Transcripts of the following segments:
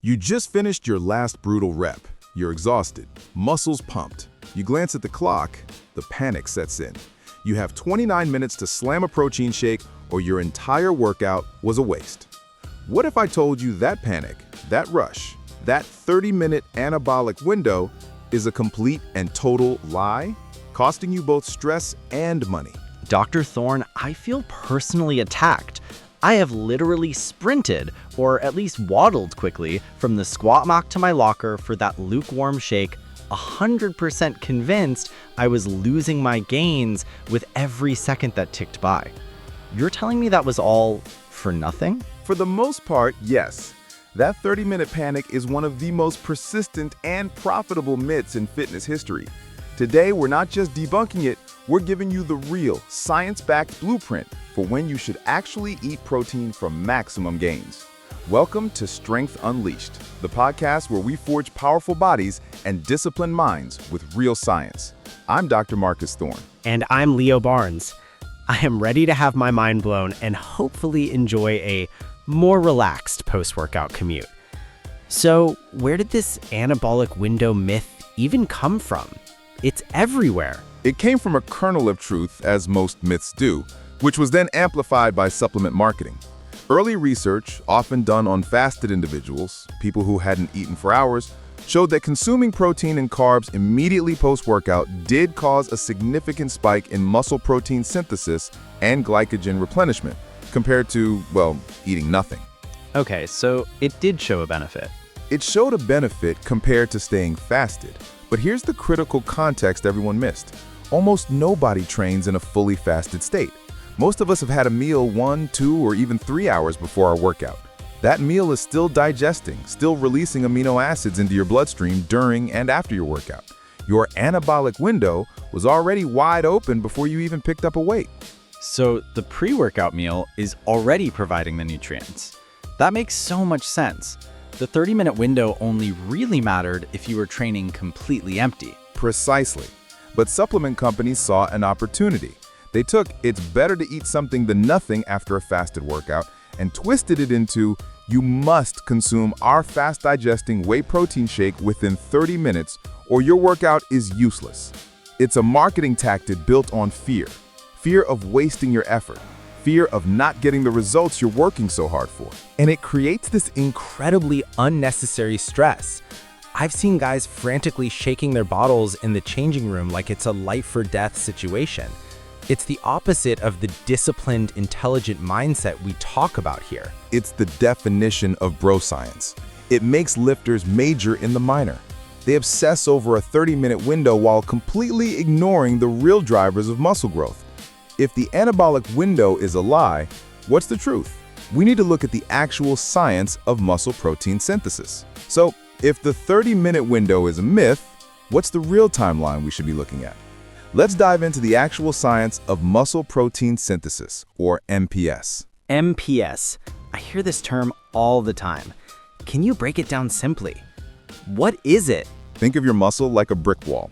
You just finished your last brutal rep. You're exhausted, muscles pumped. You glance at the clock, the panic sets in. You have 29 minutes to slam a protein shake or your entire workout was a waste. What if I told you that panic, that rush, that 30-minute anabolic window is a complete and total lie, costing you both stress and money? Dr. Thorne, I feel personally attacked. I have literally sprinted, or at least waddled quickly, from the squat mock to my locker for that lukewarm shake, 100% convinced I was losing my gains with every second that ticked by. You're telling me that was all for nothing? For the most part, yes. That 30-minute panic is one of the most persistent and profitable myths in fitness history. Today, we're not just debunking it, we're giving you the real, science-backed blueprint for when you should actually eat protein for maximum gains. Welcome to Strength Unleashed, the podcast where we forge powerful bodies and disciplined minds with real science. I'm Dr. Marcus Thorne. And I'm Leo Barnes. I am ready to have my mind blown and hopefully enjoy a more relaxed post-workout commute. So, where did this anabolic window myth even come from? It's everywhere. It came from a kernel of truth, as most myths do, which was then amplified by supplement marketing. Early research, often done on fasted individuals, people who hadn't eaten for hours, showed that consuming protein and carbs immediately post-workout did cause a significant spike in muscle protein synthesis and glycogen replenishment, compared to, well, eating nothing. Okay, so it did show a benefit. It showed a benefit compared to staying fasted. But here's the critical context everyone missed. Almost nobody trains in a fully fasted state. Most of us have had a meal 1, 2, or even 3 hours before our workout. That meal is still digesting, still releasing amino acids into your bloodstream during and after your workout. Your anabolic window was already wide open before you even picked up a weight. So the pre-workout meal is already providing the nutrients. That makes so much sense. The 30-minute window only really mattered if you were training completely empty. Precisely. But supplement companies saw an opportunity. They took "it's better to eat something than nothing after a fasted workout" and twisted it into "you must consume our fast-digesting whey protein shake within 30 minutes or your workout is useless." It's a marketing tactic built on fear. Fear of wasting your effort. Fear of not getting the results you're working so hard for. And it creates this incredibly unnecessary stress. I've seen guys frantically shaking their bottles in the changing room like it's a life-or-death situation. It's the opposite of the disciplined, intelligent mindset we talk about here. It's the definition of bro science. It makes lifters major in the minor. They obsess over a 30-minute window while completely ignoring the real drivers of muscle growth. If the anabolic window is a lie, what's the truth? We need to look at the actual science of muscle protein synthesis. So, if the 30-minute window is a myth, what's the real timeline we should be looking at? Let's dive into the actual science of muscle protein synthesis, or MPS. MPS. I hear this term all the time. Can you break it down simply? What is it? Think of your muscle like a brick wall.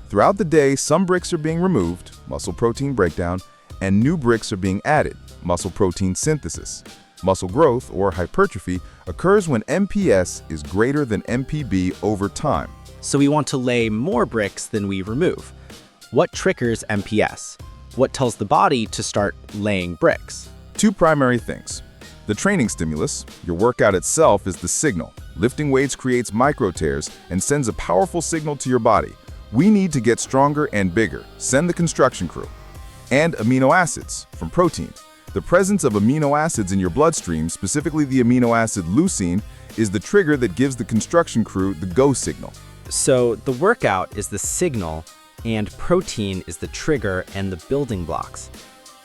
Throughout the day, some bricks are being removed, muscle protein breakdown, and new bricks are being added, muscle protein synthesis. Muscle growth, or hypertrophy, occurs when MPS is greater than MPB over time. So we want to lay more bricks than we remove. What triggers MPS? What tells the body to start laying bricks? Two primary things. The training stimulus, your workout itself, is the signal. Lifting weights creates micro tears and sends a powerful signal to your body. We need to get stronger and bigger. Send the construction crew. And amino acids from protein. The presence of amino acids in your bloodstream, specifically the amino acid leucine, is the trigger that gives the construction crew the go signal. So the workout is the signal, and protein is the trigger and the building blocks.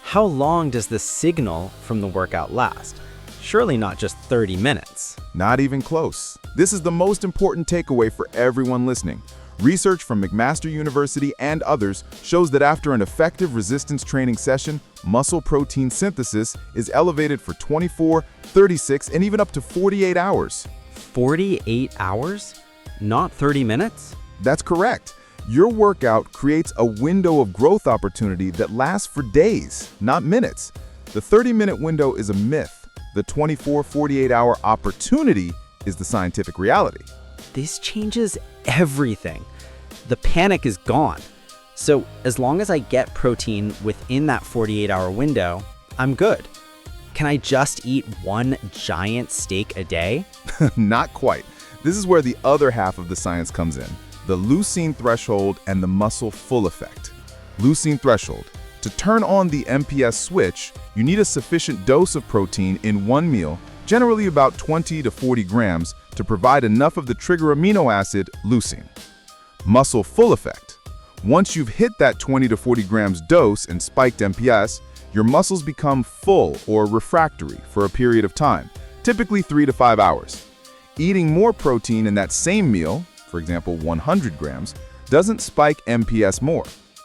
How long does the signal from the workout last? Surely not just 30 minutes. Not even close. This is the most important takeaway for everyone listening. Research from McMaster University and others shows that after an effective resistance training session, muscle protein synthesis is elevated for 24, 36, and even up to 48 hours. 48 hours? Not 30 minutes? That's correct. Your workout creates a window of growth opportunity that lasts for days, not minutes. The 30-minute window is a myth. The 24, 48-hour opportunity is the scientific reality. This changes everything. The panic is gone. So as long as I get protein within that 48-hour window, I'm good. Can I just eat one giant steak a day? Not quite. This is where the other half of the science comes in, the leucine threshold and the muscle full effect. Leucine threshold. To turn on the MPS switch, you need a sufficient dose of protein in one meal, generally about 20 to 40 grams, to provide enough of the trigger amino acid, leucine. Muscle full effect. Once you've hit that 20 to 40 grams dose and spiked MPS, your muscles become full or refractory for a period of time, typically 3 to 5 hours. Eating more protein in that same meal, for example 100 grams, doesn't spike MPS more.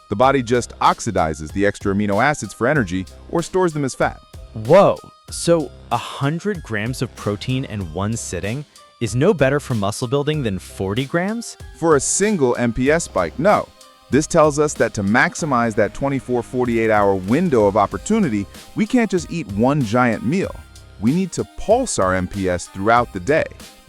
The body just oxidizes the extra amino acids for energy or stores them as fat. Whoa, so 100 grams of protein in one sitting is no better for muscle building than 40 grams? For a single MPS spike, no. This tells us that to maximize that 24-48 hour window of opportunity, we can't just eat one giant meal. We need to pulse our MPS throughout the day.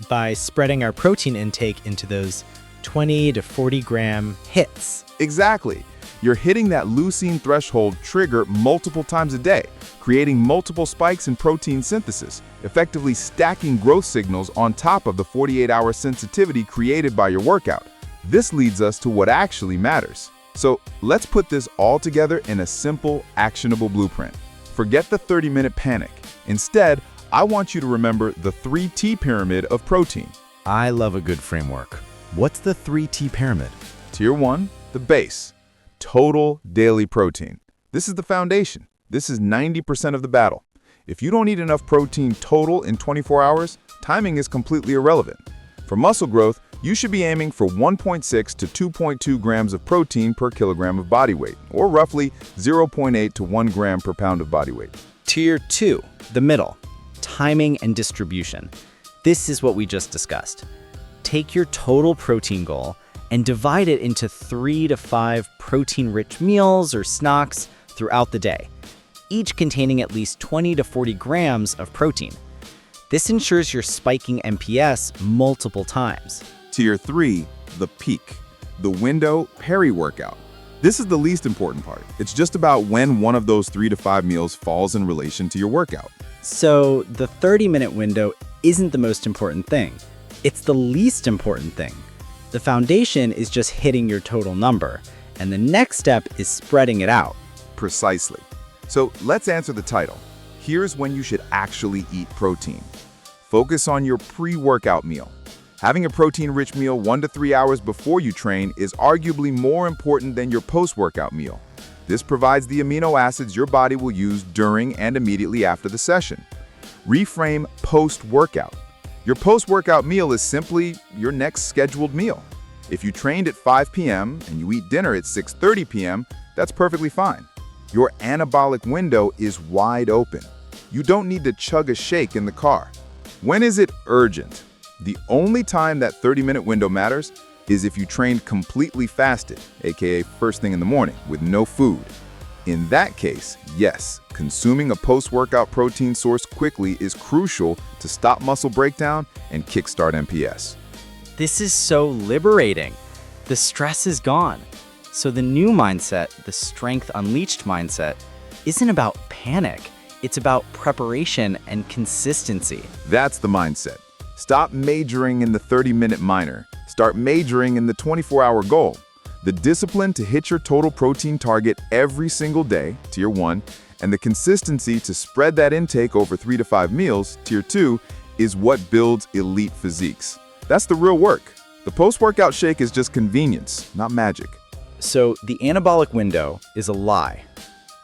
By spreading our protein intake into those 20 to 40 gram hits. Exactly. You're hitting that leucine threshold trigger multiple times a day, creating multiple spikes in protein synthesis, effectively stacking growth signals on top of the 48-hour sensitivity created by your workout. This leads us to what actually matters. So let's put this all together in a simple, actionable blueprint. Forget the 30-minute panic. Instead, I want you to remember the 3T pyramid of protein. I love a good framework. What's the 3T pyramid? Tier 1, the base. Total daily protein. This is the foundation. This is 90% of the battle. If you don't eat enough protein total in 24 hours, timing is completely irrelevant. For muscle growth, you should be aiming for 1.6 to 2.2 grams of protein per kilogram of body weight, or roughly 0.8 to 1 gram per pound of body weight. Tier 2, the middle, timing and distribution. This is what we just discussed. Take your total protein goal and divide it into 3 to 5 protein-rich meals or snacks throughout the day, each containing at least 20 to 40 grams of protein. This ensures you're spiking MPS multiple times. Tier 3, the peak, the window peri-workout. This is the least important part. It's just about when one of those 3 to 5 meals falls in relation to your workout. So the 30-minute window isn't the most important thing. It's the least important thing. The foundation is just hitting your total number, and the next step is spreading it out. Precisely. So let's answer the title. Here's when you should actually eat protein. Focus on your pre-workout meal. Having a protein-rich meal 1 to 3 hours before you train is arguably more important than your post-workout meal. This provides the amino acids your body will use during and immediately after the session. Reframe post-workout. Your post-workout meal is simply your next scheduled meal. If you trained at 5 p.m. and you eat dinner at 6:30 p.m., that's perfectly fine. Your anabolic window is wide open. You don't need to chug a shake in the car. When is it urgent? The only time that 30-minute window matters is if you trained completely fasted, aka first thing in the morning, with no food. In that case, yes, consuming a post-workout protein source quickly is crucial to stop muscle breakdown and kickstart MPS. This is so liberating. The stress is gone. So the new mindset, the Strength Unleashed mindset, isn't about panic. It's about preparation and consistency. That's the mindset. Stop majoring in the 30-minute minor. Start majoring in the 24-hour goal. The discipline to hit your total protein target every single day, Tier 1, and the consistency to spread that intake over 3 to 5 meals, Tier 2, is what builds elite physiques. That's the real work. The post-workout shake is just convenience, not magic. So the anabolic window is a lie.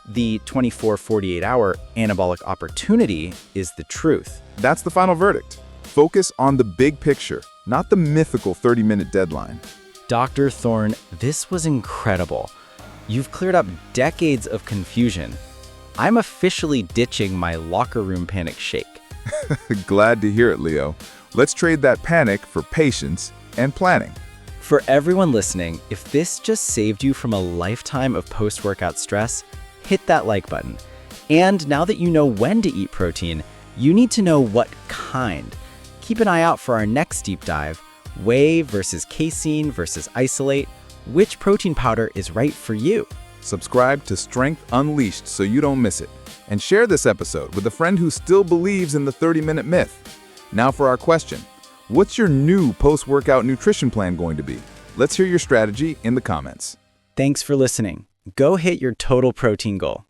The 24-48 hour anabolic opportunity is the truth. That's the final verdict. Focus on the big picture, not the mythical 30-minute deadline. Dr. Thorne, this was incredible. You've cleared up decades of confusion. I'm officially ditching my locker room panic shake. Glad to hear it, Leo. Let's trade that panic for patience and planning. For everyone listening, if this just saved you from a lifetime of post-workout stress, hit that like button. And now that you know when to eat protein, you need to know what kind. Keep an eye out for our next deep dive, whey versus casein versus isolate. Which protein powder is right for you? Subscribe to Strength Unleashed so you don't miss it. And share this episode with a friend who still believes in the 30-minute myth. Now for our question. What's your new post-workout nutrition plan going to be? Let's hear your strategy in the comments. Thanks for listening. Go hit your total protein goal.